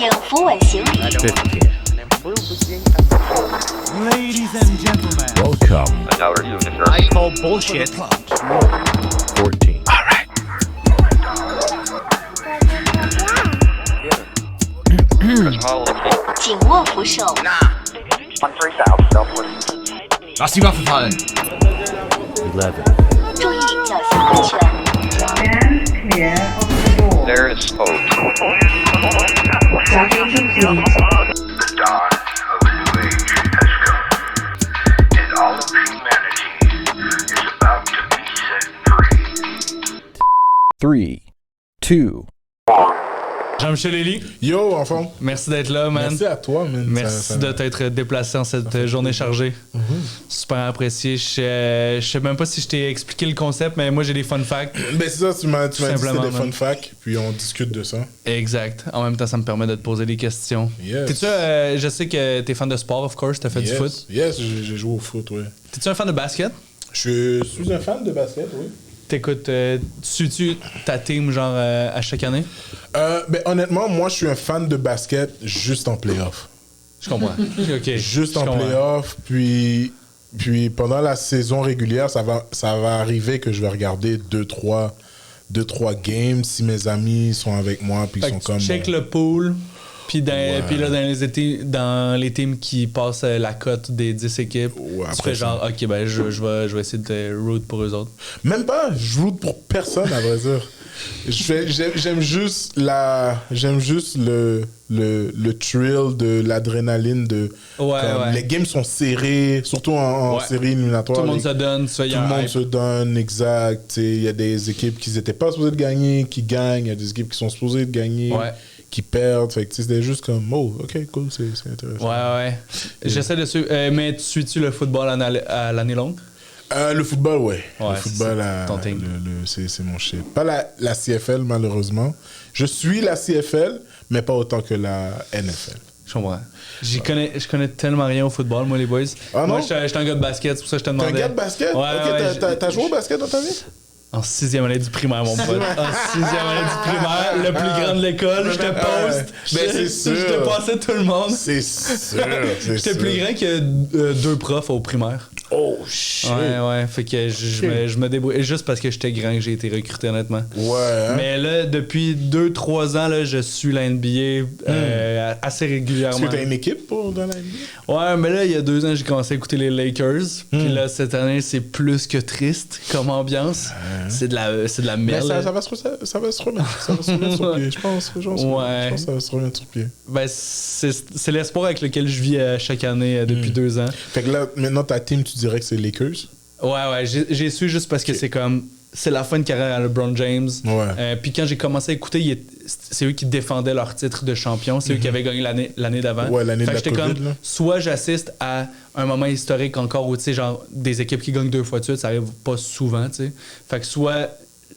请扶稳行李。Ladies and gentlemen, Welcome. I call bullshit. 14. All right. 紧握扶手。 Lass die Waffe fallen. 11. 注意脚下安全。 Stand clear of the door. There is hope. Docking complete. The dawn of a new age has come, and all of humanity is about to be set free. 3, 2. Jean-Michel Elie, Yo, enfant. merci d'être là, man. Merci à toi, man. Merci de t'être déplacé en cette journée chargée. Super apprécié. Je sais même pas si je t'ai expliqué le concept, mais moi j'ai des fun facts. Ben c'est ça, tu m'as dit que c'était simplement, des fun man. facts, puis on discute de ça. Exact. En même temps, ça me permet de te poser des questions. Yes. T'es-tu, je sais que t'es fan de sport, of course, t'as fait du foot. Yes, j'ai joué au foot, ouais. T'es-tu un fan de basket? Je suis un fan de basket, oui. T'écoutes, suis-tu ta team genre à chaque année? Ben honnêtement, moi je suis un fan de basket juste en playoff. Je comprends. Ok. Juste Je en comprends. playoff, puis pendant la saison régulière, ça va arriver que je vais regarder 2-3 games si mes amis sont avec moi, puis ils Fait sont que comme... tu check le pool, puis puis là, dans les teams qui passent la cote des 10 équipes, Ouais, tu après fais genre, OK, ben je vais essayer de root pour eux autres. Même pas, je route pour personne à vrai dire. J'aime juste le thrill de l'adrénaline de Ouais, comme ouais. les games sont serrés, surtout en Ouais. série éliminatoire. Tout le monde les- se donne, tout le monde se donne, exact. Tu sais, il y a des équipes qui n'étaient pas supposées de gagner, qui gagnent. Il y a des équipes qui sont supposées de gagner, Ouais. qui perdent. Fait que tu sais, c'était juste comme, oh, ok, cool, c'est intéressant. Ouais. J'essaie de suivre. Mais suis-tu le football à l'année longue? Le football, ouais. Ouais, Le football, c'est ton thing. c'est mon shit. Pas la CFL, malheureusement. Je suis la CFL, mais pas autant que la NFL. Je comprends. Je connais tellement rien au football, moi, les boys. Ah moi, non? je suis un gars de basket, c'est pour ça que je te T'es un demandais. gars de basket? Ouais, Ok, ouais, t'as joué au basket dans ta vie? En 6e année du primaire, mon pote. En 6e année du primaire, le plus grand de l'école, je te poste. Ben, c'est sûr. Je te passais tout le monde. C'est sûr, c'est J'étais sûr. plus grand que 2 profs au primaire. Oh, shit. Ouais. Fait que je me débrouille. Juste parce que j'étais grand que j'ai été recruté, honnêtement. Ouais, hein? Mais là, depuis 2-3 ans, là, je suis la NBA assez Est-ce régulièrement. que t'as une équipe dans la NBA? Ouais, mais là, il y a 2 ans, j'ai commencé à écouter les Lakers. Puis là, cette année, c'est plus que triste comme ambiance. C'est de la Mais merde. ça va se remettre. Ça va se remettre sur pied. Je pense que ça va se remettre sur pied. Ben, c'est l'espoir avec lequel je vis chaque année depuis 2 ans. Fait que là, maintenant, ta team, tu dirais que c'est Lakers? Ouais, j'ai su juste parce que c'est comme... C'est la fin de carrière à LeBron James. Ouais. Puis quand j'ai commencé à écouter, c'est eux qui défendaient leur titre de champion. C'est eux qui avaient gagné l'année d'avant. Ouais, l'année Fait de que la j'étais COVID, comme, là. soit j'assiste à un moment historique encore où, tu sais, genre, des équipes qui gagnent 2 fois de suite, ça arrive pas souvent, tu sais. Fait que soit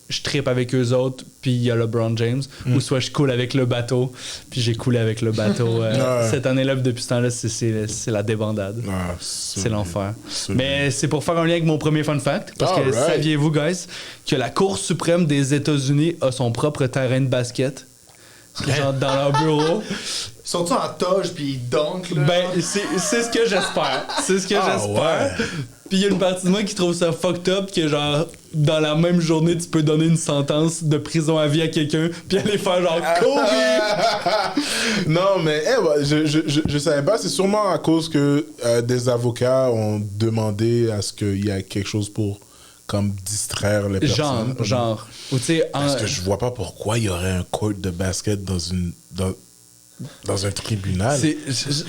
je trippe avec eux autres, puis il y a LeBron James, ou soit je coule avec le bateau, puis j'ai coulé avec le bateau. Cette année-là, puis depuis ce temps-là, c'est la débandade. Ah, C'est l'enfer. solide. Mais c'est pour faire un lien avec mon premier fun fact. Parce que Alright. saviez-vous, guys, que la Cour suprême des États-Unis a son propre terrain de basket? Genre dans leur bureau. Sont-ils en toge puis ils dunkent, là? Ben, c'est ce que j'espère. C'est ce que j'espère. ouais. Puis il y a une partie de moi qui trouve ça fucked up que genre, dans la même journée, tu peux donner une sentence de prison à vie à quelqu'un puis aller faire genre Kobe! Non, mais je savais pas. C'est sûrement à cause que des avocats ont demandé à ce qu'il y ait quelque chose pour comme distraire les personnes. Genre. Ou tu sais, Parce que je vois pas pourquoi il y aurait un court de basket dans un tribunal.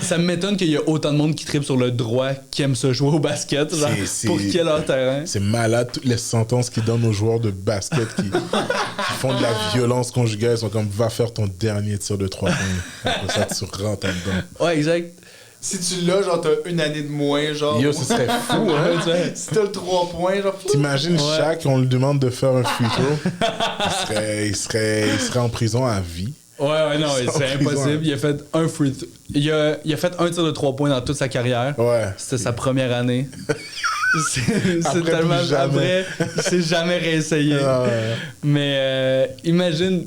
Ça me qu'il y a autant de monde qui tripe sur le droit qui aime se jouer au basket, genre, pour qu'il y ait leur terrain. C'est malade, toutes les sentences qu'ils donnent aux joueurs de basket qui font de la violence conjugale. Ils sont comme, va faire ton dernier tir de 3 points. Après ça, tu rentres dedans. Ouais, exact. Si tu l'as, genre, t'as une année de moins, genre. Yo, ce serait fou, hein? Si t'as le 3 points, genre. T'imagines Shaq, on lui demande de faire un free throw. il serait en prison à vie. Ouais, non, C'est c'est impossible. Il a fait un free il a fait un tir de 3 points dans toute sa carrière. Ouais. C'était sa première année. c'est Après, tellement plus jamais. après, c'est jamais réessayé. Ah ouais. Mais imagine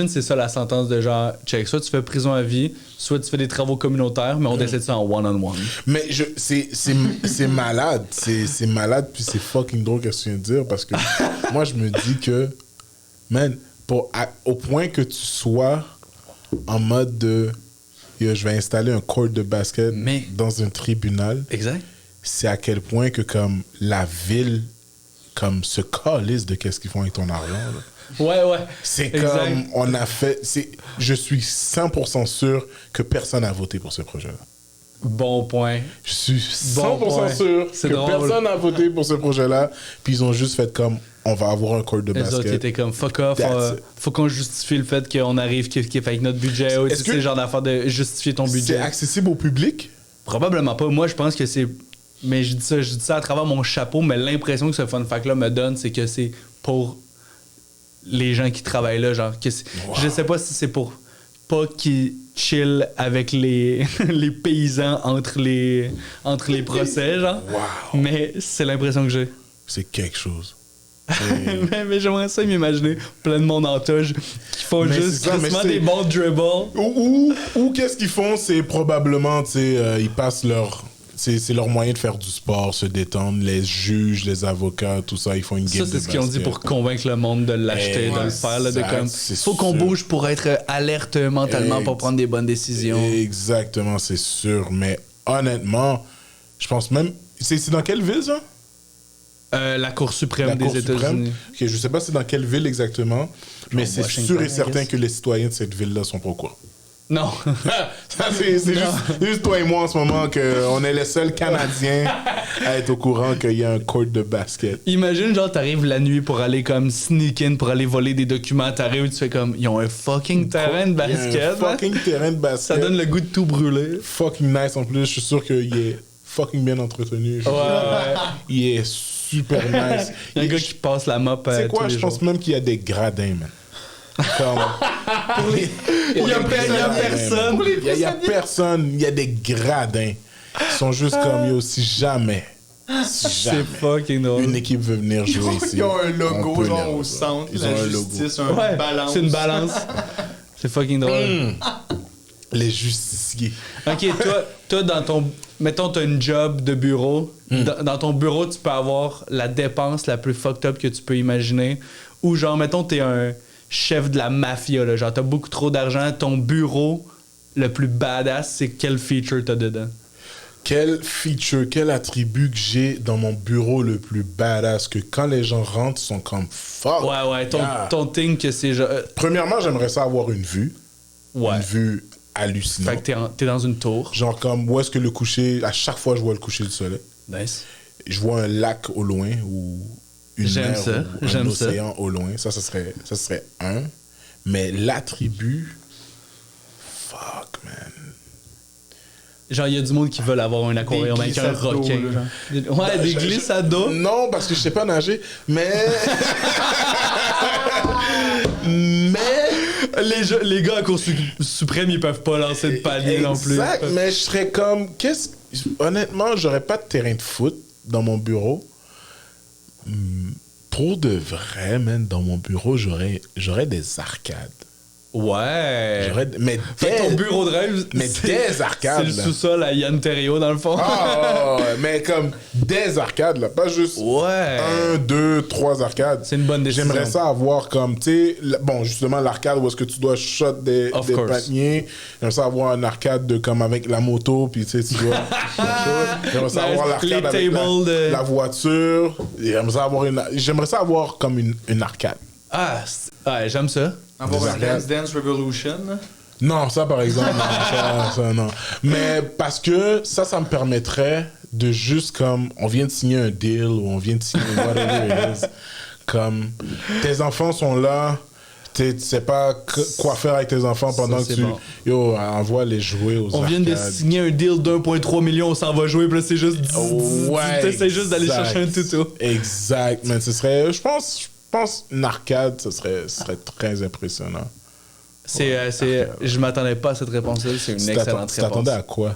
c'est ça la sentence de genre, check, soit tu fais prison à vie, soit tu fais des travaux communautaires, mais on décide ça en one-on-one. Mais c'est malade. C'est malade, puis c'est fucking drôle qu'est-ce que tu viens de dire, parce que moi, je me dis que, man, au point que tu sois en mode de, yo, je vais installer un court de basket dans un tribunal. Exact. C'est à quel point que, comme, la ville, comme, se calisse de qu'est-ce qu'ils font avec ton argent, là. Ouais. C'est Exact. comme, on a fait... Je suis 100% sûr que personne n'a voté pour ce projet-là. Bon point. Je suis 100% Bon point. sûr C'est que drôle. personne n'a voté pour ce projet-là, puis ils ont juste fait comme, on va avoir un court de Les autres, ils basket. étaient comme fuck off, That's it. faut qu'on justifie le fait qu'on arrive kiff avec notre budget. Ou Est-ce tu sais, que genre d'affaire de justifier ton C'est budget. accessible au public? Probablement pas. Moi, je pense que c'est. Mais je dis ça à travers mon chapeau, mais l'impression que ce fun fact-là me donne, c'est que c'est pour les gens qui travaillent là. Genre, je sais pas si c'est pour pas qu'ils chill avec les, les paysans entre les procès, genre. Wow. Mais c'est l'impression que j'ai. C'est quelque chose. mais j'aimerais ça m'imaginer plein de monde en toge qui font Mais juste c'est ça, mais quasiment c'est- des bons dribbles. Ou qu'est-ce qu'ils font? C'est probablement, tu sais, ils passent leur... C'est leur moyen de faire du sport, se détendre. Les juges, les avocats, tout ça, ils font une game Ça, de c'est ce qu'ils ont dit basket. pour convaincre le monde de l'acheter, de le faire. Là, de Exact, comme, c'est faut qu'on sûr. bouge pour être alerte mentalement pour prendre des bonnes décisions. Exactement, c'est sûr. Mais honnêtement, je pense même... C'est dans quelle ville, ça? La Cour suprême La des Cour suprême. États-Unis. Ok, je sais pas c'est dans quelle ville exactement, mais c'est Washington, sûr et I certain guess. que les citoyens de cette ville-là sont pas au courant. Non. Ça, c'est juste toi et moi en ce moment qu'on est les seuls Canadiens à être au courant qu'il y a un court de basket. Imagine, genre, t'arrives la nuit pour aller comme sneak in, pour aller voler des documents, t'arrives, tu fais comme, ils ont un fucking terrain de Il y a basket. un hein? fucking terrain de basket. Ça donne le goût de tout brûler. Fucking nice en plus. Je suis sûr qu'il est fucking bien entretenu. Ouais. Il est super nice. Il y a un gars qui passe la mop. C'est quoi? tous les Je pense jours. même qu'il y a des gradins, man. Comme... Il y a personne. Il y a personne. Il y a des gradins. Ils sont juste comme, yo, si jamais C'est fucking drôle. une équipe veut venir jouer ici. Ils ont un on logo, peut genre, venir au jouer. centre, Ils la ont un logo. justice, un Ouais, balance. c'est une balance. C'est fucking drôle. Les justiciers. Ok, toi dans ton. Mettons, t'as une job de bureau. Dans ton bureau, tu peux avoir la dépense la plus fucked up que tu peux imaginer. Ou genre, mettons, t'es un chef de la mafia, là. Genre, t'as beaucoup trop d'argent. Ton bureau, le plus badass, c'est quel feature t'as dedans? Quel feature, quel attribut que j'ai dans mon bureau le plus badass que quand les gens rentrent, ils sont comme fuck. Ouais, yeah. ton thing que c'est genre. Premièrement, j'aimerais ça avoir une vue. Ouais. Une vue hallucinante. Fait que t'es dans une tour. Genre comme où est-ce que le coucher, à chaque fois je vois le coucher du soleil, Nice. je vois un lac au loin ou une J'aime mer ça, ou un j'aime ça. océan au loin. Ça serait un. Mais l'attribut, fuck man. Genre, il y a du monde qui veulent avoir un aquarium avec un glissades d'eau, requin. là. Genre. Ouais, des glissades d'eau. Non, parce que je sais pas nager, mais... mais... Les gars à Cour suprême, ils peuvent pas lancer de palier non plus. Exact, mais je serais comme... Honnêtement, j'aurais pas de terrain de foot dans mon bureau. Pour de vrai, man, dans mon bureau, j'aurais des arcades. Ouais. Mais Fait que ton bureau de rêve, mais des arcades, c'est le là. sous-sol à Yann Terriot, dans le fond. Ah, mais comme des arcades, là. Pas juste Ouais. 1, 2, 3 arcades. C'est une bonne décision. J'aimerais ça avoir comme, tu sais, bon, justement, l'arcade où est-ce que tu dois shot des Of course. paniers. J'aimerais ça avoir un arcade de, comme avec la moto, puis tu sais, tu dois. J'aimerais ça avoir l'arcade Les avec tables de- la voiture. J'aimerais ça avoir comme une arcade. Ah, ouais, j'aime ça. Avoir Des un arcades. Dance Dance Revolution. là. Non, ça par exemple, non, ça, non. Mais parce que ça me permettrait de juste comme, on vient de signer un deal ou on vient de signer whatever it is. Comme, tes enfants sont là, tu sais pas quoi faire avec tes enfants pendant Ça, que c'est tu, bon. yo, envoie les jouer aux On vient de arcades. signer un deal d'1,3 million, on s'en va jouer, puis là, c'est juste. Ouais, T'essaies juste d'aller exact. chercher un tuto. Exact, mais ce serait, je pense une arcade, ce serait très impressionnant. Je m'attendais pas à cette réponse-là, c'est une excellente Tu t'attendais réponse. à quoi?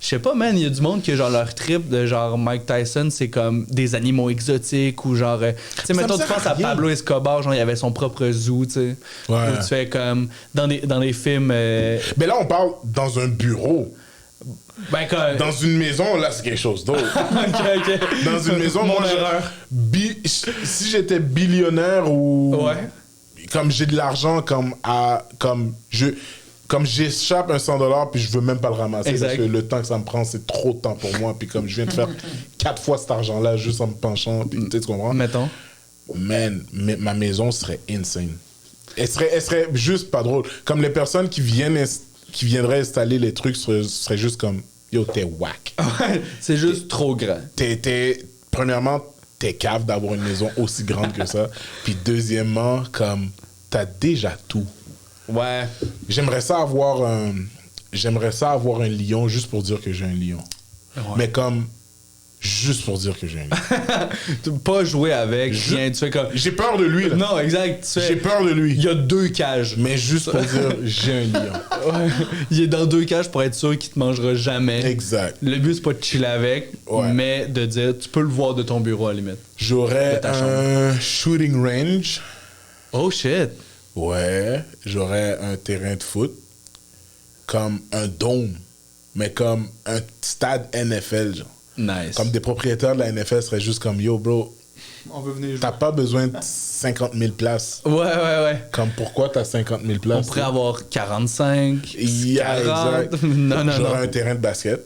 Je sais pas, man, il y a du monde qui, genre, leur trip de genre Mike Tyson, c'est comme des animaux exotiques ou genre. Tu sais, mettons, tu penses à Pablo Escobar, genre, il avait son propre zoo, tu sais. Ouais. Où tu fais comme. Dans les films. Mais là, on parle dans un bureau. Ben, comme. Dans une maison, là, c'est quelque chose d'autre. Ok. Dans une maison, Mon moi, erreur. si j'étais billionnaire ou. Ouais. Comme j'ai de l'argent, comme j'échappe un 100$ puis je veux même pas le ramasser Exact. parce que le temps que ça me prend, c'est trop de temps pour moi. Puis comme je viens de faire 4 fois cet argent-là juste en me penchant, puis tu comprends? Mettons. Man, ma maison serait insane. Elle serait juste pas drôle. Comme les personnes qui viendraient installer les trucs seraient juste comme yo, t'es whack. Ouais, c'est juste trop grand. Premièrement, t'es cave d'avoir une maison aussi grande que ça. Puis deuxièmement, comme t'as déjà tout. Ouais. J'aimerais ça avoir un lion juste pour dire que j'ai un lion. Ouais. Mais comme juste pour dire que j'ai un lion. Tu peux pas jouer avec, rien, tu fais comme. J'ai peur de lui là. Non, exact. Tu fais. J'ai peur de lui. Il y a 2 cages. Mais juste pour dire j'ai un lion. Ouais. Il est dans 2 cages pour être sûr qu'il te mangera jamais. Exact. Le but, c'est pas de chiller avec, Ouais. mais de dire, tu peux le voir de ton bureau à la limite. J'aurais De ta un shooting range. Oh shit. Ouais. J'aurais un terrain de foot. Comme un dôme. Mais comme un stade NFL, genre. Nice. Comme des propriétaires de la NFL seraient juste comme yo, bro, On veut venir jouer. t'as pas besoin de 50 000 places. Ouais. Comme pourquoi t'as 50 000 On places? pourrait avoir 45, Yeah, 40. exact. Non. J'aurais un terrain de basket,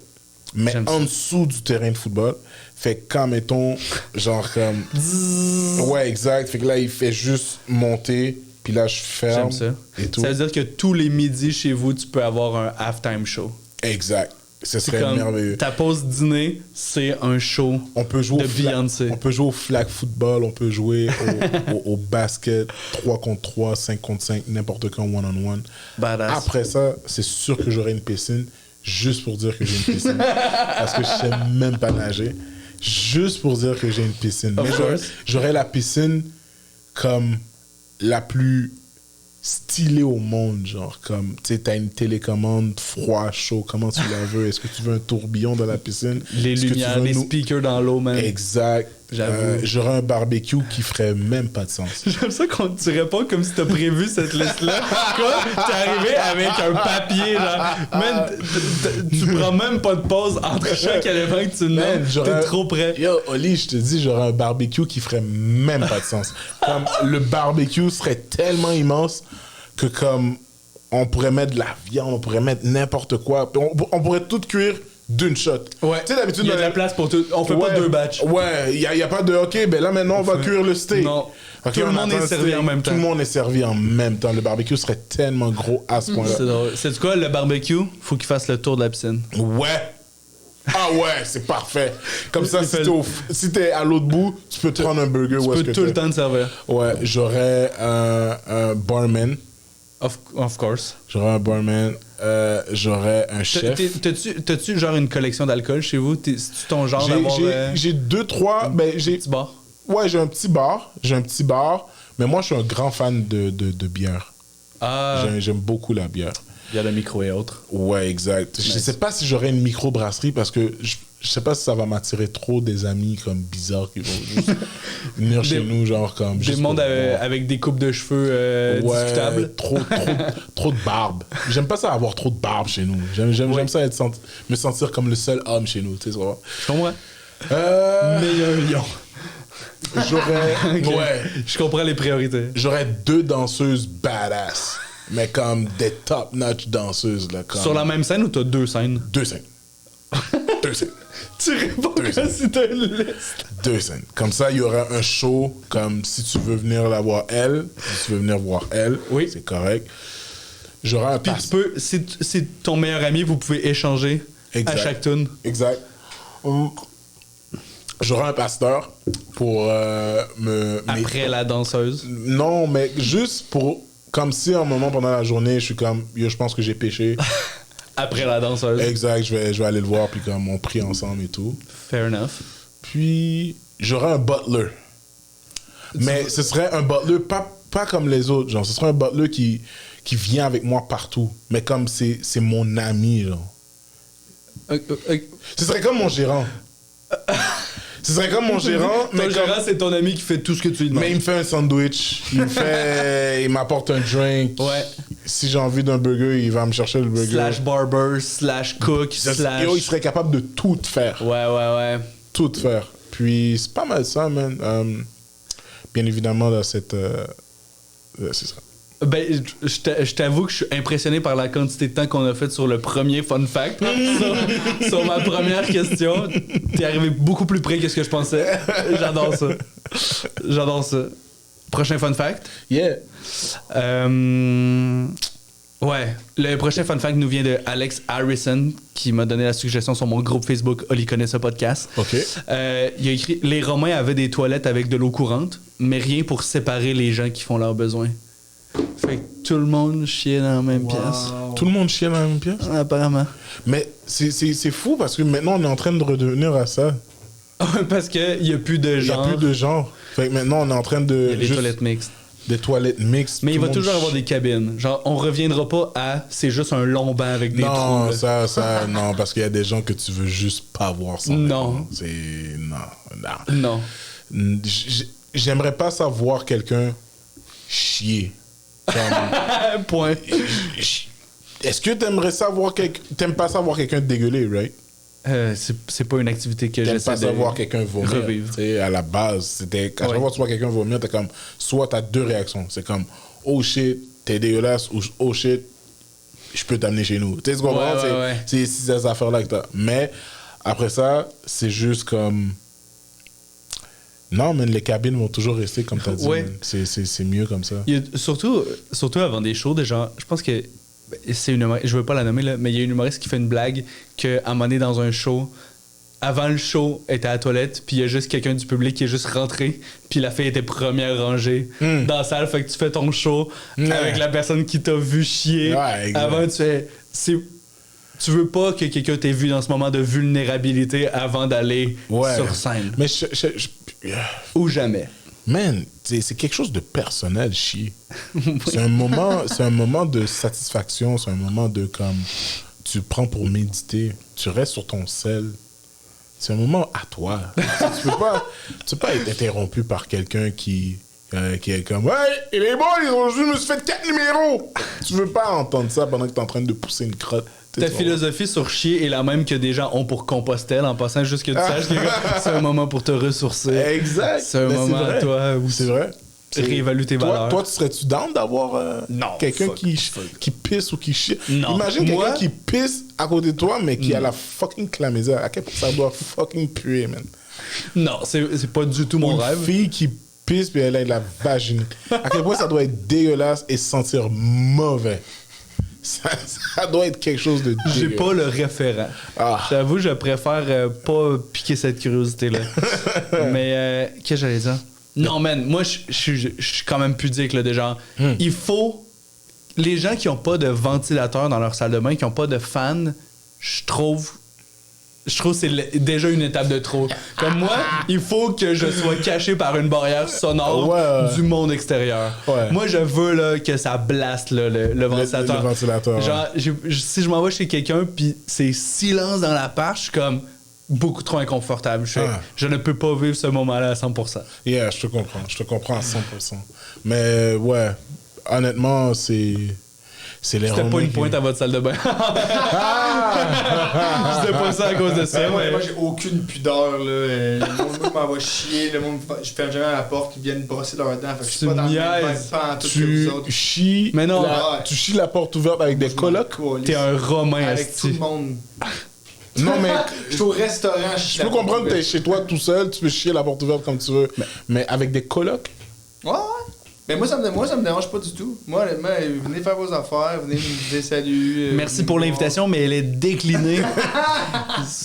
mais J'aime en ça. dessous du terrain de football. Fait que quand, mettons, genre comme... Ouais, exact. Fait que là, il fait juste monter, puis là, je ferme. J'aime ça. Et tout. Ça veut dire que tous les midis chez vous, tu peux avoir un halftime show. Exact. Ce C'est serait comme merveilleux. ta pause dîner, c'est un show. On peut jouer de Beyoncé. On peut jouer au flag football, on peut jouer au basket, 3 contre 3, 5 contre 5, n'importe quand, one-on-one. Badass. Après ça, c'est sûr que j'aurai une piscine, juste pour dire que j'ai une piscine. Parce que je sais même pas nager. Juste pour dire que j'ai une piscine. Of Mais course. j'aurais la piscine comme la plus stylée au monde, genre comme, tu sais, t'as une télécommande, froid, chaud, comment tu la veux? Est-ce que tu veux un tourbillon dans la piscine? Les Est-ce que tu lumières, veux les nous- speakers dans l'eau, man. Exact. J'avoue. J'aurais un barbecue qui ferait même pas de sens. J'aime ça quand tu réponds comme si t'as prévu cette liste-là. Comme t'es arrivé avec un papier, là. Man, tu prends même pas de pause entre chaque élément que tu Man, nommes. j'aurais- T'es trop prêt. Yo, Oli, je te dis, j'aurais un barbecue qui ferait même pas de sens. Comme, le barbecue serait tellement immense que comme on pourrait mettre de la viande, on pourrait mettre n'importe quoi. On pourrait tout cuire d'une shot. Ouais. Tu sais, d'habitude, Il y a dans de la les- place pour tout. On fait pas Ouais, 2 batchs. Ouais, il y a pas de OK, ben là maintenant on va cuire le steak. Non. Ok, Tout le on monde attend est le servi steak. en même temps. Tout le monde est servi en même temps. Le barbecue serait tellement gros à ce point-là. C'est drôle. C'est quoi, le barbecue? Faut qu'il fasse le tour de la piscine. Ouais. Ah ouais, c'est parfait. Comme ça, Il fait si t'es à l'autre bout, tu peux te prendre un burger. Tu où est-ce peux que tout le t'es. temps te servir. Ouais, j'aurais un barman. Of course. J'aurais un barman. J'aurais un chef. T'as-tu genre une collection d'alcool chez vous? C'est-tu ton genre d'avoir J'ai 2-3. Ben, j'ai petit bar? Ouais, j'ai un petit bar. Mais moi, je suis un grand fan de bière. Ah, J'aime beaucoup la bière. il y a le micro et autres. Ouais, exact. Je sais pas si j'aurais une microbrasserie parce que je sais pas si ça va m'attirer trop des amis comme bizarres qui vont juste venir chez nous, genre comme. Des juste mondes pour boire. avec des coupes de cheveux discutables. Trop de barbe. J'aime pas ça avoir trop de barbe chez nous. J'aime ça me sentir comme le seul homme chez nous, tu sais, ça va. Je comprends. Euh, Mais il y a un lion. J'aurais. Ok. Ouais. Je comprends les priorités. J'aurais 2 danseuses badass. Mais comme des top-notch danseuses, là. Comme... Sur la même scène ou t'as 2 scènes? 2 scènes. 2 scènes. Tu réponds Deux comme scènes. si t'as une liste. 2 scènes. Comme ça, il y aura un show, comme si tu veux venir la voir elle, si tu veux venir voir elle, Oui. c'est correct. J'aurai un Puis pass. tu peux, si ton meilleur ami, vous pouvez échanger Exact. à chaque tune. Exact. J'aurai un pasteur pour Après la danseuse. Non, mais juste pour... Comme si à un moment pendant la journée, je suis comme, yo, je pense que j'ai péché. Après la danseuse. Exact, je vais aller le voir, puis comme on prie ensemble et tout. Fair enough. Puis, j'aurai un butler. Mais ce serait un butler pas comme les autres, genre. Ce serait un butler qui vient avec moi partout. Mais comme c'est mon ami, genre. Ce serait comme mon gérant. Ce serait comme mon gérant, Ton gérant, c'est ton ami qui fait tout ce que tu lui demandes. mais il me fait un sandwich, il m'apporte un drink. Ouais. Si j'ai envie d'un burger, il va me chercher le burger. Slash barber, slash cook, slash... Yo, il serait capable de tout faire. Ouais. Tout faire. Puis c'est pas mal ça, man. Bien évidemment, dans cette... c'est ça. Ben, je t'avoue que je suis impressionné par la quantité de temps qu'on a fait sur le premier fun fact. sur ma première question, t'es arrivé beaucoup plus près que ce que je pensais. J'adore ça. Prochain fun fact. Yeah. Ouais, le prochain fun fact nous vient de Alex Harrison qui m'a donné la suggestion sur mon groupe Facebook Oli connaît ce podcast. OK. Il a écrit: les Romains avaient des toilettes avec de l'eau courante, mais rien pour séparer les gens qui font leurs besoins. Fait que tout le monde chiait dans la même pièce. Tout le monde chie dans la même pièce? Apparemment. Mais c'est fou parce que maintenant, on est en train de redevenir à ça. Parce qu'il n'y a plus de Il n'y a genre. plus de genre. Fait que maintenant, on est en train de... Il y a des juste toilettes mixtes. Des toilettes mixtes. Mais il tout va le toujours monde avoir des cabines. Genre, on reviendra pas à c'est juste un long banc avec des trous. Non, là. ça, non, parce qu'il y a des gens que tu veux juste pas voir sans Non. vêtements. C'est... Non. Non. J'aimerais pas savoir quelqu'un chier. Comme... Point. Est-ce que t'aimes pas savoir quelqu'un dégueuler, right? C'est pas une activité que T'aimes j'essaie pas de savoir quelqu'un vomir. revivre. Tu sais, à la base, c'était quand chaque fois que tu vois quelqu'un vomir, t'es comme, soit t'as deux réactions. C'est comme, oh shit, t'es dégueulasse, ou oh shit, je peux t'amener chez nous. Tu sais ce qu'on comprend? Ouais. C'est ces affaires-là que t'as. Mais après ça, c'est juste comme. Non, mais les cabines vont toujours rester comme t'as dit. Ouais. Man. C'est mieux comme ça. Il y a, surtout avant des shows, des gens, je pense que c'est une humoriste, je veux pas la nommer là, mais il y a une humoriste qui fait une blague qu'à un moment donné dans un show, avant le show, elle était à la toilette, puis il y a juste quelqu'un du public qui est juste rentré, puis la fille était première rangée dans la salle, fait que tu fais ton show avec la personne qui t'a vu chier. Ouais, exact. Avant, tu veux pas que quelqu'un t'ait vu dans ce moment de vulnérabilité avant d'aller sur scène. Mais Ou jamais. man, c'est quelque chose de personnel, chier. C'est un moment de satisfaction, c'est un moment de comme tu prends pour méditer, tu restes sur ton sel. C'est un moment à toi. tu peux pas être interrompu par quelqu'un qui est comme « Ouais, il est bon, je me suis fait 4 numéros! » Tu veux pas entendre ça pendant que t'es en train de pousser une crotte. Ta philosophie sur chier est la même que des gens ont pour Compostelle, en passant, juste que tu saches que c'est un moment pour te ressourcer. Exact. C'est un Mais moment vrai. à toi où C'est vrai. réévalue tes valeurs. Toi, tu serais-tu down d'avoir quelqu'un qui pisse ou qui chie? Non. Imagine Moi- quelqu'un qui pisse à côté de toi, mais qui a la fucking chlamydia. À quel point ça doit fucking puer, man? Non, c'est pas du tout mon Une rêve. fille qui pisse puis elle a de la vagine. À quel point ça doit être dégueulasse et sentir mauvais. Ça doit être quelque chose de J'ai dégueu. pas le référent. Ah. J'avoue, je préfère pas piquer cette curiosité-là. Mais, qu'est-ce que j'allais dire? Non, man, moi, je suis quand même pudique, là, déjà. Il faut... Les gens qui ont pas de ventilateur dans leur salle de bain, qui ont pas de fan, je trouve que c'est déjà une étape de trop. Comme moi, il faut que je sois caché par une barrière sonore Ouais. du monde extérieur. Ouais. Moi, je veux là, que ça blaste là, le ventilateur. le ventilateur, Genre, si je m'en vais chez quelqu'un puis c'est silence dans l'appart, je suis comme beaucoup trop inconfortable. Je ne peux pas vivre ce moment-là à 100%. Yeah, je te comprends à 100%. Mais ouais, honnêtement, c'est les C'était pas Romains une qui- pointe à votre salle de bain. Je disais pas ça à cause de ça. Ben, mais- moi, j'ai aucune pudeur, là. Le monde m'en va chier. Le monde, je ferme jamais la porte, ils viennent brosser leurs dents. Fait que je suis Tu pas dans le même niaises. vibe pantoute que Tu vous autres. chies, Mais non, tu chies la porte ouverte avec des colocs. t'es un Romain, Avec asti. tout le monde. Non, mais Je suis au restaurant, je peux comprendre que t'es chez toi tout seul, tu peux chier la porte ouverte comme tu veux. Mais avec des colocs, Ouais. Mais moi, ça me dérange pas du tout. Moi, honnêtement, venez faire vos affaires, venez me dire salut. Merci pour l'invitation, mais elle est déclinée.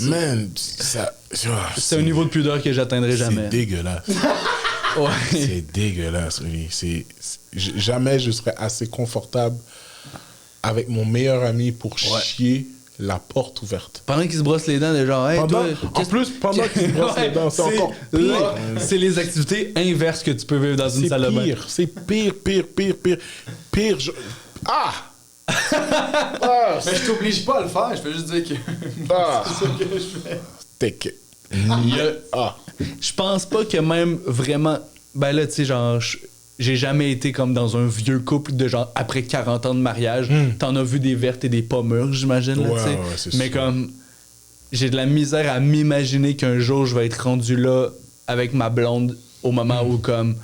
man, ça. C'est un niveau de pudeur que j'atteindrai jamais. C'est dégueulasse. Ouais. C'est dégueulasse, really. Jamais je serais assez confortable avec mon meilleur ami pour chier la porte ouverte. Pendant qu'il se brosse les dents, déjà, hey, Pendant toi, qu'il se brosse les dents, c'est encore pire. C'est les activités inverses que tu peux vivre dans une C'est salle de bain. pire, c'est pire. Ah! Ah, Mais je t'oblige pas à le faire, je peux juste dire que. ah, C'est ça que je fais. t'es que... Ah. Je pense pas que même vraiment. Ben là, tu sais, genre, j'ai jamais été comme dans un vieux couple de genre après 40 ans de mariage. T'en as vu des vertes et des pas mûres, j'imagine, là, Ouais, tu sais. ouais, c'est Mais sûr. comme. J'ai de la misère à m'imaginer qu'un jour je vais être rendu là avec ma blonde au moment où comme.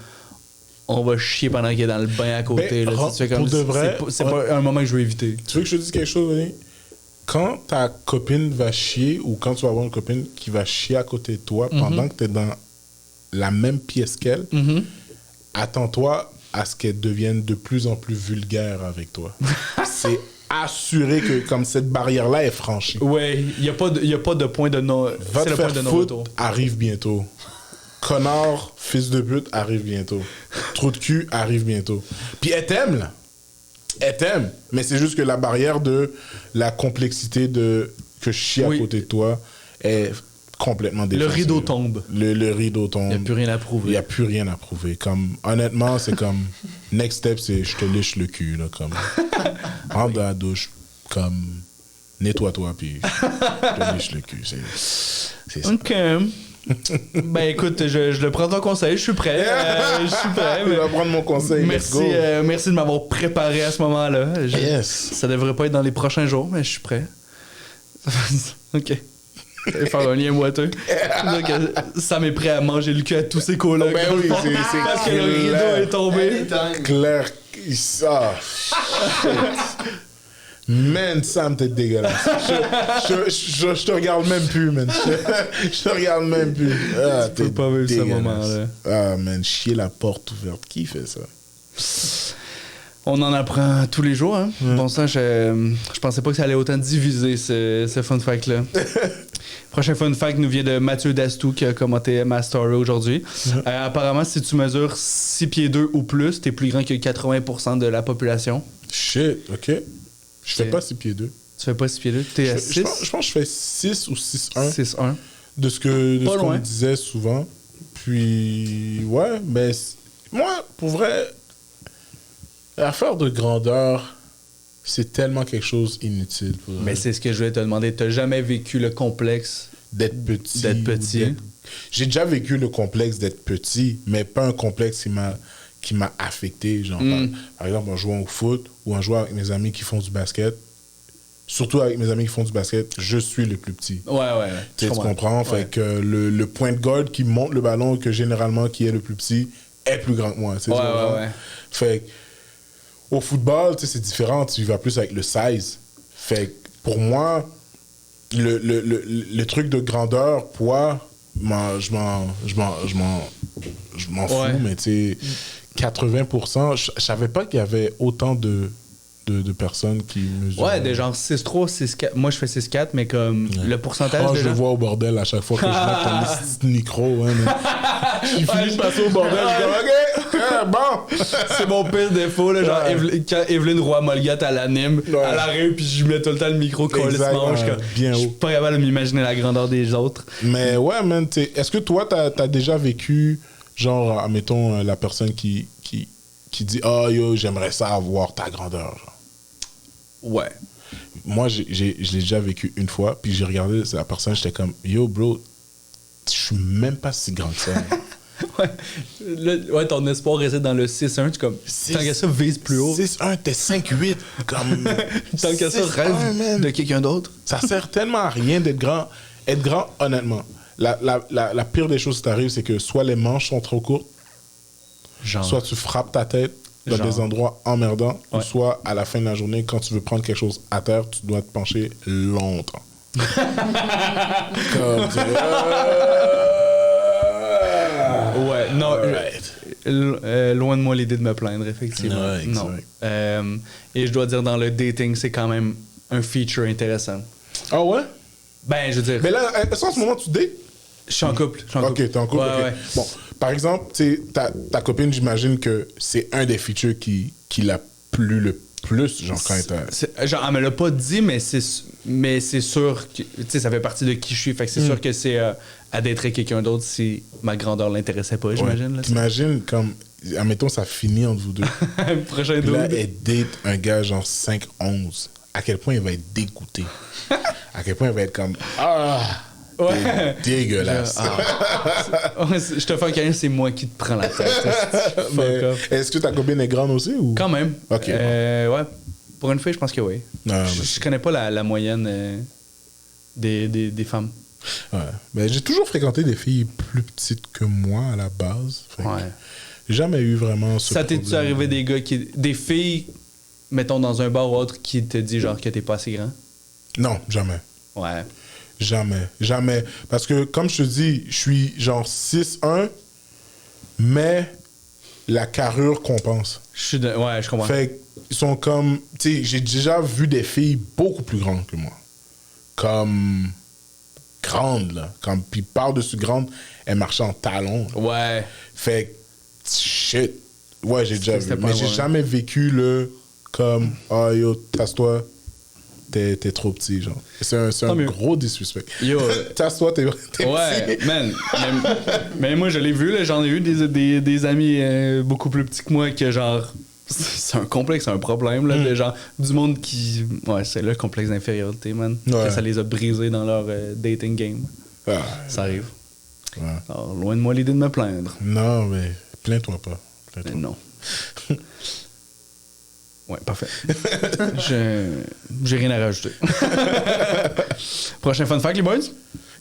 On va chier pendant qu'il est dans le bain à côté. Ben, Là, tu sais, comme, pour de vrai, c'est pas un moment que je veux éviter. Tu veux que je te dise quelque chose, Denis? Quand ta copine va chier ou quand tu vas avoir une copine qui va chier à côté de toi pendant que tu es dans la même pièce qu'elle, attends-toi à ce qu'elle devienne de plus en plus vulgaire avec toi. C'est assuré que comme cette barrière-là est franchie. Ouais, il y a pas de point de non. Va C'est te le faire point de foutre non-retour. arrive bientôt. Connard, fils de pute, arrive bientôt. Trou de cul, arrive bientôt. Puis elle t'aime, là. Elle t'aime. Mais c'est juste que la barrière de la complexité de que je chie à Oui. côté de toi est complètement Le défoncée. rideau tombe. Le rideau tombe. Il n'y a plus rien à Il prouver. n'y a plus rien à prouver. Comme, honnêtement, c'est comme... Next step, c'est je te liche le cul. Là, comme, rentre dans la douche. Comme... Nettoie-toi, puis je te liche le cul. C'est ça. OK. Ben écoute, je le prends ton conseil, je suis prêt. Je suis prêt. Tu vas prendre mon conseil. let's Merci, go. merci de m'avoir préparé à ce moment-là. Yes. Ça devrait pas être dans les prochains jours, mais je suis prêt. OK. Je vais faire un lien boiteux. Donc, Sam est prêt à manger le cul à tous ses colocs. Ben oui, c'est Parce que le rideau clair. est tombé. Anytime. Claire. Ah, shit. Man, Sam, t'es dégueulasse. Je te regarde même plus, man. Je te regarde même plus. Ah, Tu peux pas vivre ce dégueulasse. moment-là. Ah, man, chier la porte ouverte. Qui fait ça? On en apprend tous les jours. Hein? Bon sang, je pensais pas que ça allait autant diviser ce fun fact-là. Prochain fun fact nous vient de Mathieu Dastou qui a commenté ma story aujourd'hui. Apparemment, si tu mesures 6 pieds 2 ou plus, t'es plus grand que 80% de la population. Shit, OK. Je fais pas 6 pieds 2. Tu fais pas 6 pieds 2, t'es à 6? Je pense que je fais 6 ou 6'1 6-1. de ce que Pas ce qu'on loin. me disait souvent. Puis, ouais, mais moi, pour vrai, l'affaire de grandeur, c'est tellement quelque chose inutile. Pour vrai. Mais c'est ce que je voulais te demander. T'as jamais vécu le complexe D'être petit. d'être petit? J'ai déjà vécu le complexe d'être petit, mais pas un complexe qui m'a affecté. Genre, par exemple, en jouant au foot ou en jouant avec mes amis qui font du basket. Surtout avec mes amis qui font du basket, je suis le plus petit. Ouais. Tu comprends? Ouais. Fait que le point de guard qui monte le ballon, que généralement qui est le plus petit, est plus grand que moi. Tu sais, tu comprends? Ouais. Fait que, au football, tu sais, c'est différent. Tu vas plus avec le size. Fait que, pour moi, le truc de grandeur, poids, je m'en fous, Ouais. mais tu sais, 80%, je savais pas qu'il y avait autant de personnes qui mesurent. Ouais, des genre 6'3, 6'4. Moi, je fais 6'4, mais comme le pourcentage Oh, de je le gens... vois au bordel à chaque fois que je mets ton petit micro. Hein, mais... Il finit de passer au bordel. Je dis, OK, bon. C'est mon pire défaut, là, genre Ouais. quand Evelyne Roy-Molgat à l'anime, Ouais. à l'arrêt, puis je lui mets tout le temps le micro colissement. Exact, ouais, bien Je suis haut. pas capable de m'imaginer la grandeur des autres. Mais ouais, man, est-ce que toi, t'as déjà vécu, genre, admettons, la personne qui dit « Oh, yo, j'aimerais ça avoir ta grandeur. » genre. Ouais. Moi, je l'ai déjà vécu une fois, puis j'ai regardé la personne, j'étais comme « Yo, bro, je suis même pas si grand que ça. » Ouais, ton espoir réside dans le 6-1. Tu comme, tant qu'à ça, vise plus haut. 6'1", t'es 5'8". Comme... Tant qu'à ça, 6'1", rêve man. de quelqu'un d'autre. Ça sert tellement à rien d'être grand. Être grand, honnêtement, la pire des choses qui t'arrive, c'est que soit les manches sont trop courtes, Genre. soit tu frappes ta tête dans Genre. des endroits emmerdants, ou Ouais. soit à la fin de la journée, quand tu veux prendre quelque chose à terre, tu dois te pencher longtemps. Comme tu Ouais, non. Alright. Loin de moi l'idée de me plaindre, effectivement. Ouais, exact. Non. Et je dois dire, dans le dating, c'est quand même un feature intéressant. Ah ouais? Ben, je veux dire, Mais là, est-ce qu'en ce moment, tu dates? je suis en couple. Ok, t'es en couple. Ouais, ok. ouais. Bon, par exemple, tu sais, ta copine, j'imagine que c'est un des features qui l'a plu le plus, genre quand elle t'a... Genre, elle me l'a pas dit, mais Mais c'est sûr que, tu sais, ça fait partie de qui je suis. Fait que c'est sûr que c'est à d'être avec quelqu'un d'autre si ma grandeur l'intéressait pas, j'imagine. Ouais. Là, T'imagines comme, admettons, ça finit entre vous deux. Prochain Puis là, dude. elle date un gars genre 5'11". À quel point il va être dégoûté. À quel point il va être comme, Ouais. t'es dégueulasse. Ouais, je te fais un câlin, c'est moi qui te prends la tête. Fuck Mais off. est-ce que ta copine est grande aussi ou? Quand même. Ok. Ouais. Pour une fille, je pense que oui. Non, Je connais pas la moyenne des femmes. Ouais. Mais j'ai toujours fréquenté des filles plus petites que moi à la base. Fait que Ouais. j'ai jamais eu vraiment ce Ça t'est-tu problème. arrivé des filles, mettons dans un bar ou autre, qui te disent genre que t'es pas assez grand? Non, jamais. Ouais. Jamais. Parce que, comme je te dis, je suis genre 6'1", mais la carrure compense. Ouais, je comprends. Fait qu'ils sont comme... Tu sais, j'ai déjà vu des filles beaucoup plus grandes que moi. Comme... Grandes, là. Comme, puis par-dessus grande, elles marchaient en talons. Là. Ouais. Fait que, shit. Ouais, j'ai déjà vu. C'était pas Mais j'ai ouais. jamais vécu le... Comme, oh yo, tasse-toi. T'es trop petit, genre. C'est un mieux. gros disrespect. Yo. Tasse-toi, t'es Ouais, petit. man. Mais moi, je l'ai vu, là, j'en ai eu des amis beaucoup plus petits que moi que genre. C'est un complexe, un problème, là. De genre, du monde qui. Ouais, c'est le complexe d'infériorité, man. Ouais. Que ça les a brisés dans leur dating game. Ah, Ça arrive. ouais. Alors, loin de moi l'idée de me plaindre. Non, mais plains-toi pas. Mais Plains-toi. non. Ouais, parfait. J'ai rien à rajouter. Prochain fun fact, les boys?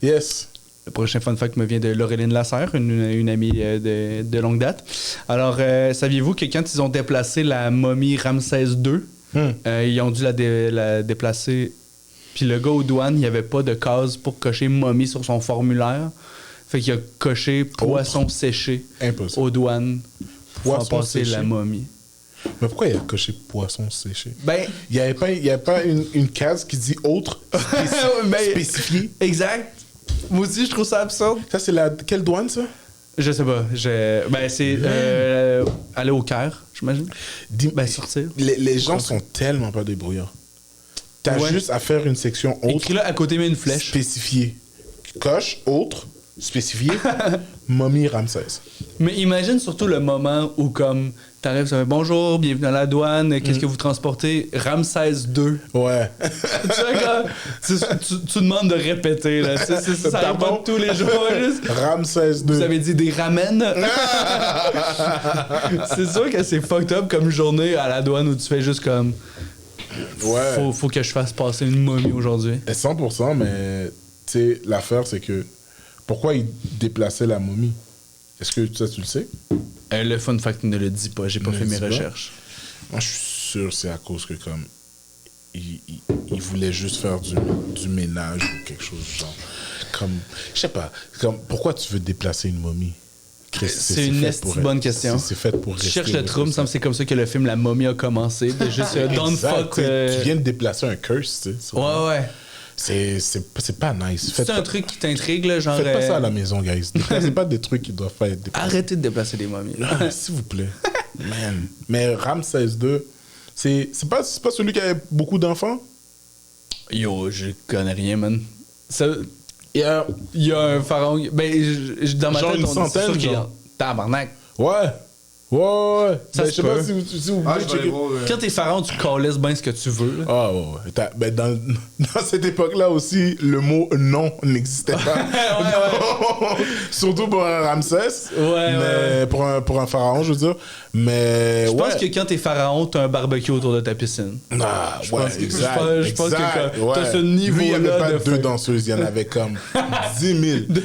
Yes. Le prochain fun fact me vient de Laureline Lasserre, une amie de longue date. Alors, saviez-vous que quand ils ont déplacé la momie Ramsès II, ils ont dû la déplacer, puis le gars aux douanes, il n'y avait pas de case pour cocher momie sur son formulaire. Fait qu'il a coché poisson séché Impossible. aux douanes pour Poisson passer séché? la momie. Mais pourquoi il a coché poisson séché? Ben, Il n'y avait pas une case qui dit autre Ben, spécifié? exact. Moi aussi, je trouve ça absurde. Ça, c'est quelle douane, ça? Je sais pas. Ben, c'est aller au Caire, j'imagine. Ben, sortir. Les gens sont tellement pas débrouillards. T'as Ouais. juste à faire une section autre Écris là à côté, mais une flèche. spécifiée. Coche, autre, spécifié, momie Ramsès. Mais imagine surtout le moment où, comme, t'arrives, ça fait bonjour, bienvenue à la douane, qu'est-ce que vous transportez? Ramsès II. Ouais. Tu sais, quand tu demandes de répéter, là. Tu sais, ça arrive pas Pardon? tous les jours, juste. Ramsès II. Vous avez dit des ramen? C'est sûr que c'est fucked up comme journée à la douane où tu fais juste comme. Ouais. Faut que je fasse passer une momie aujourd'hui. 100%, mais tu sais, l'affaire, c'est que pourquoi ils déplaçaient la momie? Est-ce que ça, tu le sais? Le fun fact ne le dit pas, j'ai pas Ne fait le mes dit pas? recherches. Moi, je suis sûr que c'est à cause que, comme, ils voulaient juste faire du ménage ou quelque chose du genre. Comme, je sais pas, comme, pourquoi tu veux déplacer une momie? Chris, C'est une fait esti pour bonne être- question. C'est fait pour Tu rester. cherches le trouble, me semble que c'est comme ça que le film La Momie a commencé. De juste don't Exact, fuck. tu sais, tu viens de déplacer un curse, tu sais. Ouais. C'est pas nice. C'est un truc qui t'intrigue, là, genre. Faites pas ça à la maison, guys. Déplacez pas des trucs qui doivent pas être déplacés. Arrêtez de déplacer des momies. Ah, s'il vous plaît. Man. Mais Ramsès II, c'est pas celui qui avait beaucoup d'enfants? Yo, je connais rien, man. Ça, Il y a... il y a un pharaon. Ben, dans ma Genre tête, une on dit centaine, sûr qu'il y a- genre. Tabarnak. Ouais. Ça Ben, se je sais pas peut. si vous Ah, voulez je vais aller checker. voir. Quand t'es pharaon, tu calisses bien ce que tu veux. Là. Ah ouais. Ben, dans cette époque-là aussi, le mot non n'existait pas. Ouais. Surtout pour un Ramsès. Ouais. Mais pour un pharaon, je veux dire. Mais Je ouais. pense que quand t'es pharaon, t'as un barbecue autour de ta piscine. Ah, Je ouais, pense que- exact. je pense que exact, t'as ce Lui, il n'y avait niveau-là pas de deux feu. danseuses, il y en avait comme 10 000. Des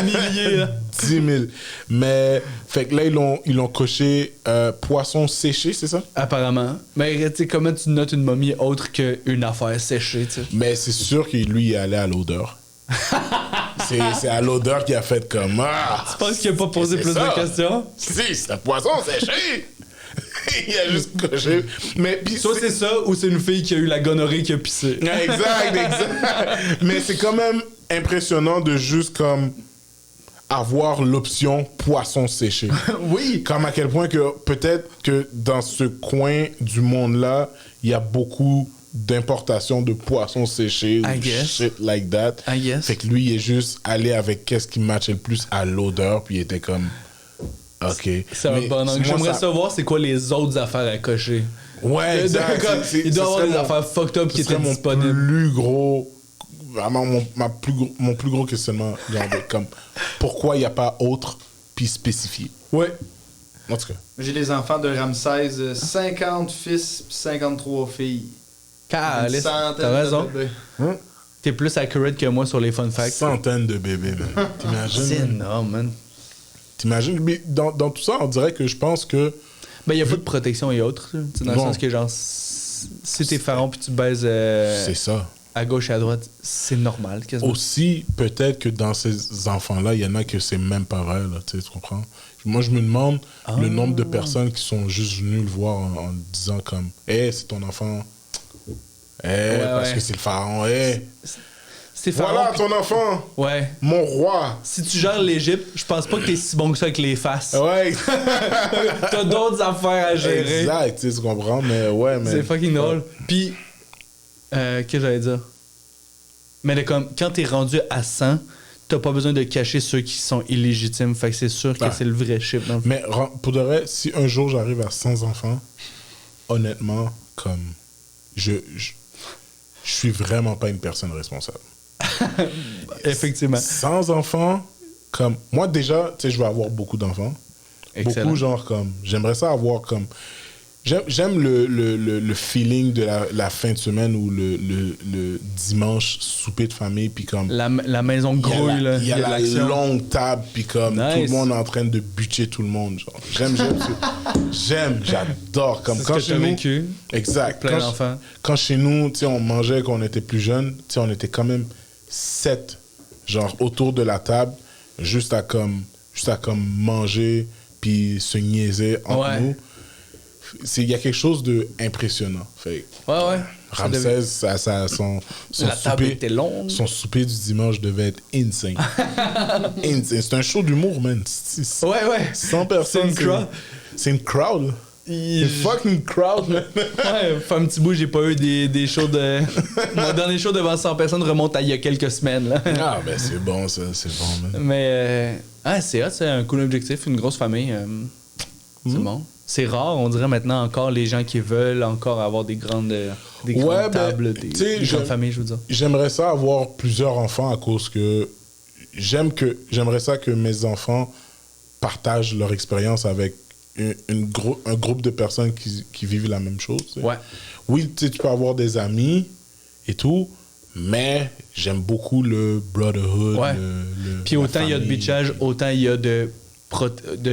milliers, là. 10 000. Mais, fait que là, ils l'ont coché poisson séché, c'est ça? Apparemment. Mais tu sais, comment tu notes une momie autre qu'une affaire séchée, tu sais? Mais c'est sûr que lui, il est allé à l'odeur. c'est à l'odeur qu'il a fait comme ah! Tu penses qu'il a pas posé c'est plus ça. de questions? Si, c'est un poisson séché! Il a juste coché. Mais puis Soit c'est ça, ou c'est une fille qui a eu la gonorrhée qui a pissé. Exact. Mais c'est quand même impressionnant de juste comme avoir l'option poisson séché. Oui. Comme à quel point que peut-être que dans ce coin du monde-là, il y a beaucoup d'importation de poissons séchés I ou guess. shit like that. I guess. Fait que lui, il est juste allé avec qu'est-ce qui matchait le plus à l'odeur, puis il était comme, OK. C'est un Mais bon angle. moi, J'aimerais ça- savoir c'est quoi les autres affaires à cocher. Ouais, exact. Comme, il doit y avoir des affaires fucked up qui Ce serait étaient mon disponibles. plus gros, vraiment mon plus gros questionnement. Genre, comme, pourquoi il n'y a pas autre, puis spécifié. Ouais. En tout cas. J'ai les enfants de Ramsès, 50 fils, 53 filles. Calice, Une centaine t'as de raison. bébés. T'es plus accurate que moi sur les fun facts. Centaines de bébés, man. C'est T'imagines? énorme, man. T'imagines? Mais dans tout ça, on dirait que je pense que. Ben, il n'y a pas de protection et autres. Tu sais, dans Bon. le sens que, genre, si t'es pharaon puis tu baises C'est ça. à gauche et à droite, c'est normal. Quasiment. Aussi, peut-être que dans ces enfants-là, il y en a que c'est même pas vrai, là, tu comprends? Moi, je me demande le nombre de personnes qui sont juste venues le voir en disant comme « Hey, c'est ton enfant. Hey, parce ouais. que c'est le pharaon. Hey, C'est pharaon. voilà puis- ton enfant, Ouais. mon roi. Si tu gères l'Égypte, je pense pas que t'es si bon que ça avec les faces. Ouais, T'as d'autres affaires à gérer. exact, tu comprends? Mais ouais, mais. C'est fucking drôle. Puis, qu'est-ce que j'allais dire? Mais là, comme, quand t'es rendu à 100, t'as pas besoin de cacher ceux qui sont illégitimes. Fait que c'est sûr que Ah. c'est le vrai chiffre. Dans le fond. Mais pour de vrai, si un jour j'arrive à 100 enfants, honnêtement, comme. Je suis vraiment pas une personne responsable. Effectivement. 100 enfants, comme. Moi, déjà, tu sais, je vais avoir beaucoup d'enfants. Excellent. Beaucoup, genre, comme. J'aimerais ça avoir, comme. J'aime le feeling de la fin de semaine ou le dimanche souper de famille, puis comme. La maison grouille, là. Il y a de la l'action. longue table, puis comme Nice. tout le monde est en train de butcher tout le monde. Genre. J'adore. Comme C'est ce quand que chez t'as nous. vécu. Exact. Plein d'enfants. Quand chez nous, tu sais, on mangeait quand on était plus jeune, tu sais, on était quand même 7, genre autour de la table, juste à comme manger, puis se niaiser entre Ouais. nous. Il y a quelque chose d'impressionnant. Fait Ouais, ouais. Ça devait- Ramsès, son La table souper, était longue. son souper du dimanche devait être insane. Insane. C'est un show d'humour, man. Ouais, ouais. 100 personnes. une crowd. C'est une crowd. Une fucking crowd, man. Ouais, fait un petit bout, j'ai pas eu des shows de. Mon dernier show devant 100 personnes remonte à il y a quelques semaines, là. Ah, ben c'est bon, ça. C'est bon, man. Mais, c'est hot, c'est un cool objectif, une grosse famille. C'est bon. C'est rare, on dirait maintenant encore les gens qui veulent encore avoir des grandes tables, tu sais, des grandes familles, je veux dire. J'aimerais ça avoir plusieurs enfants à cause que j'aimerais ça que mes enfants partagent leur expérience avec un groupe de personnes qui vivent la même chose. Tu sais. Ouais. Oui, tu sais, tu peux avoir des amis et tout, mais j'aime beaucoup le brotherhood. Ouais. Puis la autant il y a de famille. bitchage, autant il y a de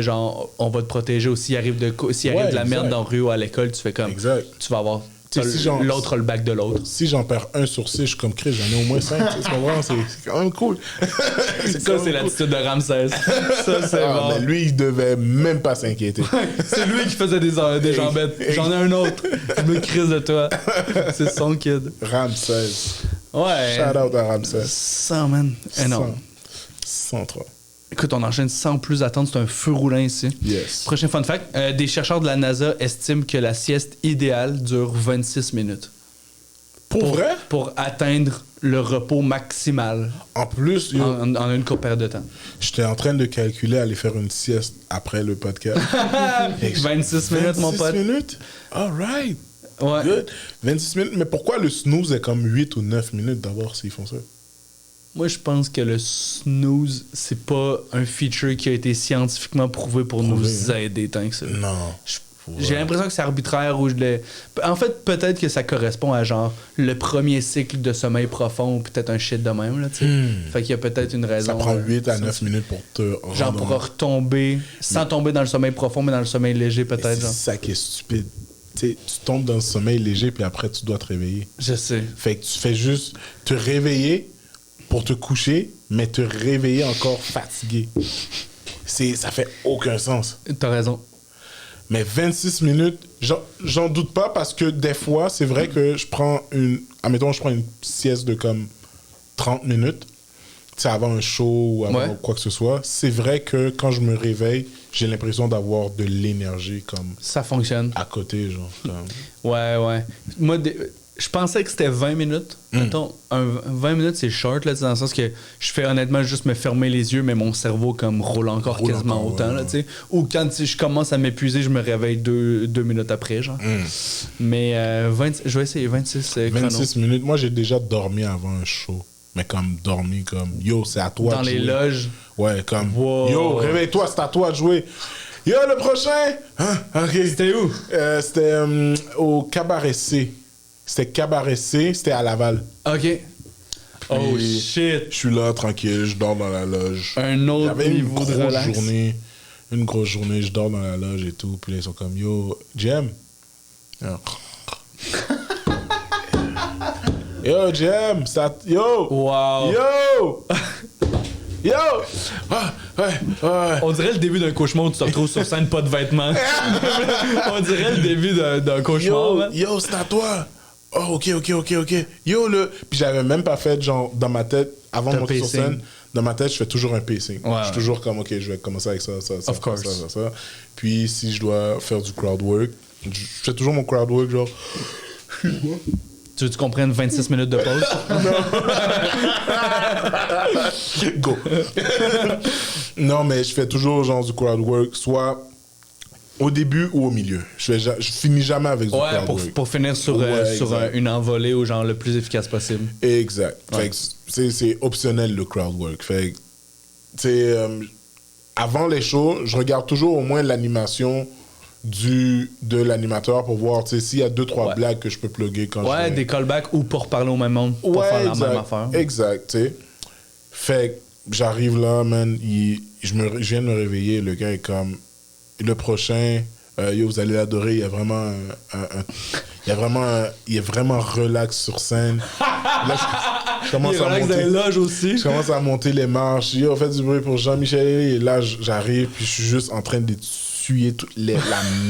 genre, on va te protéger aussi. S'il arrive de la merde exact. dans la rue ou à l'école, tu fais comme. Exact. Tu vas avoir. Tu sais, si genre- L'autre a le bac de l'autre. Si j'en perds 1 sur 6, je suis comme Chris, j'en ai au moins 5. Tu comprends? C'est quand même cool. Ça, c'est l'attitude de Ramsès. Ça, c'est Ah, bon. mais lui, il devait même pas s'inquiéter. C'est lui qui faisait des jambettes. J'en ai un autre. Je me crise de toi. C'est son kid. Ramsès. Ouais. Shout out à Ramsès. 100, man. Énorme. 103. Écoute, on enchaîne sans plus attendre. C'est un feu roulant ici. Yes. Prochain fun fact. Des chercheurs de la NASA estiment que la sieste idéale dure 26 minutes. Pour vrai? Pour atteindre le repos maximal En plus, yo, en une courte période de temps. j'étais en train de calculer aller faire une sieste après le podcast. 26 minutes, mon pote. 26 minutes? All right. Ouais. Good. 26 minutes. Mais pourquoi le snooze est comme 8 ou 9 minutes d'abord s'ils font ça? Moi, je pense que le snooze, c'est pas un feature qui a été scientifiquement prouvé pour nous aider tant que ça. Non. J'ai l'impression que c'est arbitraire ou En fait, peut-être que ça correspond à genre le premier cycle de sommeil profond ou peut-être un shit de même, là, tu sais. Fait qu'il y a peut-être une raison. Ça prend 8 à 9 minutes pour te Genre rendre. pour retomber, sans tomber dans le sommeil profond, mais dans le sommeil léger, Et peut-être. c'est Genre. ça qui est stupide. Tu sais, tu tombes dans le sommeil léger, puis après, tu dois te réveiller. Je sais. Fait que tu fais juste te réveiller pour te coucher, mais te réveiller encore fatigué. Ça fait aucun sens. T'as raison. Mais 26 minutes, j'en doute pas parce que des fois, c'est vrai que je prends une sieste de comme 30 minutes, tu sais, avant un show ou avant Ouais. quoi que ce soit. C'est vrai que quand je me réveille, j'ai l'impression d'avoir de l'énergie comme Ça fonctionne. à côté, genre. Comme... Ouais. Moi, Je pensais que c'était 20 minutes. Mettons, 20 minutes, c'est short, là, dans le sens que je fais honnêtement juste me fermer les yeux, mais mon cerveau comme roule encore quasiment encore, autant. Là, tu sais. Ou quand je commence à m'épuiser, je me réveille 2 minutes après. Genre. Mais je vais essayer 26 chronos. 26 minutes. Moi, j'ai déjà dormi avant un show. Mais comme dormi, comme yo, c'est à toi Dans de jouer. les loges. Ouais, comme Wow. yo, réveille-toi, c'est à toi de jouer. Yo, le prochain! Hein? Ok. C'était où? C'était au Cabaret C. C'était Cabaret C, c'était à Laval. OK. Oh Puis, shit. Je suis là, tranquille, je dors dans la loge. Un autre J'avais une niveau de grosse relax. journée. Une grosse journée, je dors dans la loge et tout. Puis là, ils sont comme, yo, Jem. Yo, Jem, ça... Yo! Wow. Yo! Yo! Ah, ouais. On dirait le début d'un cauchemar où tu te retrouves sur scène, pas de vêtements. On dirait le début d'un cauchemar. Man. Yo, c'est à toi! Oh, ok. Yo, le... Puis j'avais même pas fait, genre, dans ma tête, avant de monter sur pacing. scène, dans ma tête, je fais toujours un pacing. Ouais, Je suis toujours comme, ok, je vais commencer avec ça. Of course. Ça. Puis si je dois faire du crowd work, je fais toujours mon crowd work, genre... Tu veux que tu comprennes 26 minutes de pause? Go! Non, mais je fais toujours, genre, du crowd work, soit au début ou au milieu. Je finis jamais avec du Ouais, crowd work. pour finir sur, Ouais, sur exact. une envolée ou genre le plus efficace possible. Exact. Ouais. Fait que c'est optionnel le crowd work. Fait que, tu sais, avant les shows, je regarde toujours au moins l'animation de l'animateur pour voir, tu sais, s'il y a 2-3 Ouais. blagues que je peux plugger quand je Ouais, vais... des callbacks ou pour parler au même monde, pour Ouais, faire la exact. même affaire. Exact, tu sais. Fait que j'arrive là, man, je viens de me réveiller, le gars est comme... Le prochain, yo, vous allez l'adorer, il y a vraiment il est vraiment relax sur scène. Là, je commence Il à relaxe dans monter. les loges aussi. Je commence à monter les marches. Yo, faites du bruit pour Jean-Michel. Et là, j'arrive, puis je suis juste en train d'essuyer toute la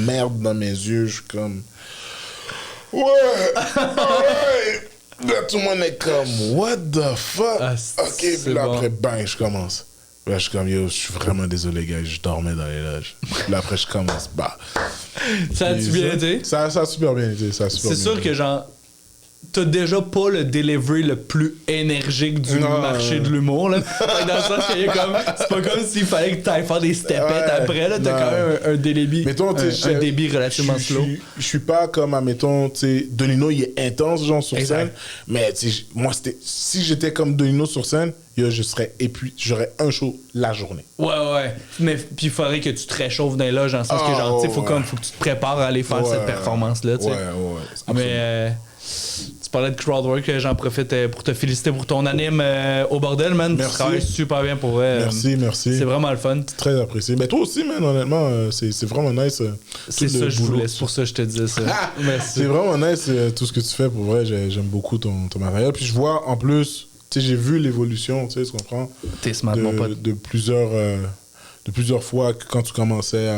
merde dans mes yeux. Je suis comme... Ouais! Là, tout le monde est comme... What the fuck? Ah, OK, c'est puis là, bon. après, bang, je commence. Là, je suis comme, yo, je suis vraiment désolé, gars. Je dormais dans les loges. Puis là, après, je commence. Bah. Ça a-tu bien été? Ça a super bien été. Ça a super C'est bien sûr été. que genre, t'as déjà pas le delivery le plus énergique du Non. marché de l'humour, là. Fait que dans le sens qu'il y a comme, c'est pas comme s'il fallait que t'ailles faire des stepettes Ouais, après, là. T'as non. quand même un débit, Mettons, tu sais, un débit relativement slow. Je suis pas comme, admettons, tu sais, Donino, il est intense, genre, sur Exact. scène. Mais, tu sais, moi, si j'étais comme Donino sur scène, yo, j'aurais un show la journée. Ouais. Mais puis il faudrait que tu te réchauffes dans les loges, dans le sens que genre, tu sais, faut que tu te prépares à aller faire Ouais. cette performance-là, tu sais. Ouais. Mais tu parlais de crowdwork, j'en profite pour te féliciter pour ton anime au bordel, man. Merci. Tu travailles super bien pour vrai. Merci. C'est vraiment le fun. Très apprécié. Mais toi aussi, man, honnêtement, c'est vraiment nice. C'est tout ça le que je boulot. voulais, c'est pour ça que je te disais ça. Merci. C'est vraiment nice tout ce que tu fais. Pour vrai, j'aime beaucoup ton matériel. Puis je vois, en plus, tu sais, j'ai vu l'évolution, tu sais, tu comprends? T'es smart, mon pote. De plusieurs fois que quand tu commençais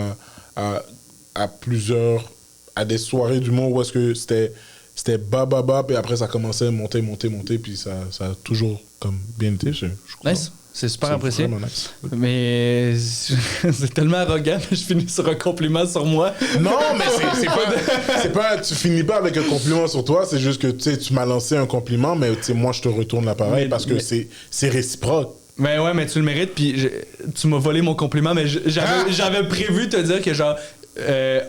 à des soirées d'humour où est-ce que c'était bas, puis après ça commençait à monter, puis ça a toujours comme bien été. Je crois. Nice. C'est super C'est apprécié. vraiment nice. Mais c'est tellement arrogant que je finis sur un compliment sur moi. Non, mais c'est pas, tu finis pas avec un compliment sur toi, c'est juste que tu sais, tu m'as lancé un compliment, mais tu sais, moi je te retourne l'appareil parce que c'est réciproque. Mais ouais, mais tu le mérites, puis tu m'as volé mon compliment, mais j'avais prévu te dire que genre,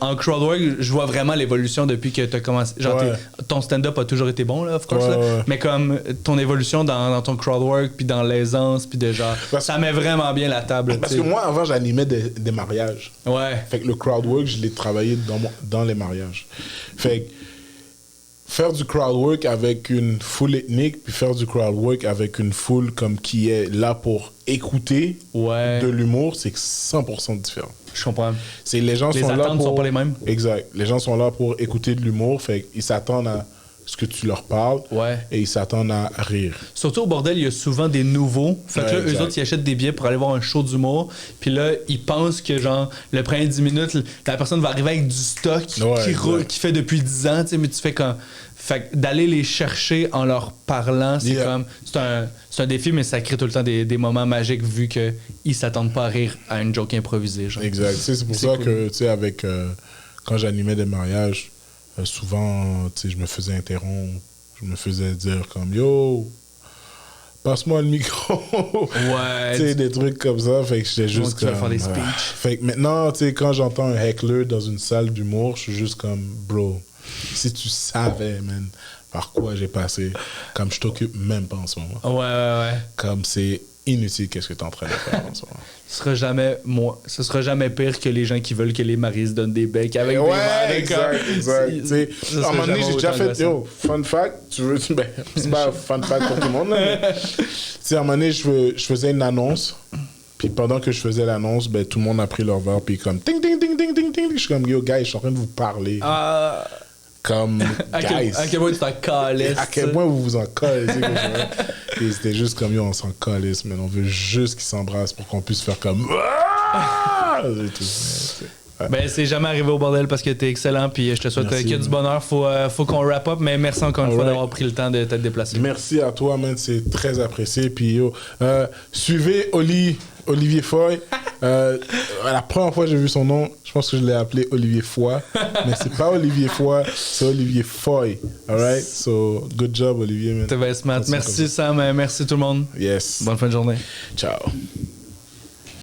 en crowdwork, je vois vraiment l'évolution depuis que tu as commencé. Genre, Ouais. ton stand-up a toujours été bon, là, of course, Ouais, là. ouais. Mais comme ton évolution dans ton crowdwork, puis dans l'aisance, puis de genre, ça met vraiment bien la table. Parce tu que sais. moi, avant, j'animais des mariages. Ouais. Fait que le crowdwork, je l'ai travaillé dans les mariages. Fait que faire du crowdwork avec une foule ethnique, puis faire du crowdwork avec une foule comme qui est là pour écouter Ouais. de l'humour, c'est 100% différent. Je comprends. C'est les gens Les sont là attentes pour... sont pas les mêmes. Exact. Les gens sont là pour écouter de l'humour, fait qu'ils s'attendent à ce que tu leur parles Ouais. et ils s'attendent à rire. Surtout au bordel, il y a souvent des nouveaux. Fait que Ouais, là, eux exact. autres, ils achètent des billets pour aller voir un show d'humour. Puis là, ils pensent que, genre, le premier 10 minutes, la personne va arriver avec du stock Ouais, qui roule, exact. qui fait depuis 10 ans, tu sais, mais tu fais comme. Fait que d'aller les chercher en leur parlant, c'est Yeah. comme. C'est un défi, mais ça crée tout le temps des moments magiques vu qu'ils s'attendent pas à rire à une joke improvisée. Genre. Exact. Tu sais, c'est pour C'est ça cool. que, tu sais, avec... quand j'animais des mariages, souvent, tu sais, je me faisais interrompre je me faisais dire comme yo, passe-moi le micro. Ouais. Tu sais, des trucs comme ça. Fait que j'étais juste tu vas comme. faire des speeches. Fait que maintenant, tu sais, quand j'entends un heckler dans une salle d'humour, je suis juste comme, bro, si tu savais, man, par quoi j'ai passé, comme je t'occupe même pas en ce moment. Ouais. Comme c'est inutile, qu'est-ce que tu es en train de faire en ce moment. Ce sera jamais pire que les gens qui veulent que les maris se donnent des becs avec des verres, exact. Tu sais, à un moment donné, j'ai déjà fait, yo, fun fact, tu veux, ben, c'est pas un fun fact pour tout le monde, là, mais, tu sais, à un moment donné, je faisais une annonce, puis pendant que je faisais l'annonce, ben, tout le monde a pris leur verre, puis comme, ting, ting, ting, ting, ting, ting, je suis comme, yo, guys, je suis en train de vous parler. Comme, guys. À quel point tu t'en calisses. À quel point vous vous en calissez. Et c'était juste comme, yo, on s'en calisse, mais on veut juste qu'ils s'embrassent pour qu'on puisse faire comme... Et tout. Ouais. Ben, c'est jamais arrivé au bordel parce que t'es excellent, puis je te souhaite Merci, que du bonheur. Faut qu'on wrap up, mais merci encore une fois d'avoir pris le temps de te déplacer. Merci à toi, man, c'est très apprécié. Puis yo, suivez Olivier Foy. La première fois que j'ai vu son nom, je pense que je l'ai appelé Olivier Foy, mais c'est pas Olivier Foy, c'est Olivier Foy. Alright, so good job Olivier, man. T'es bien smart. Merci Sam, merci tout le monde. Yes. Bonne fin de journée. Ciao.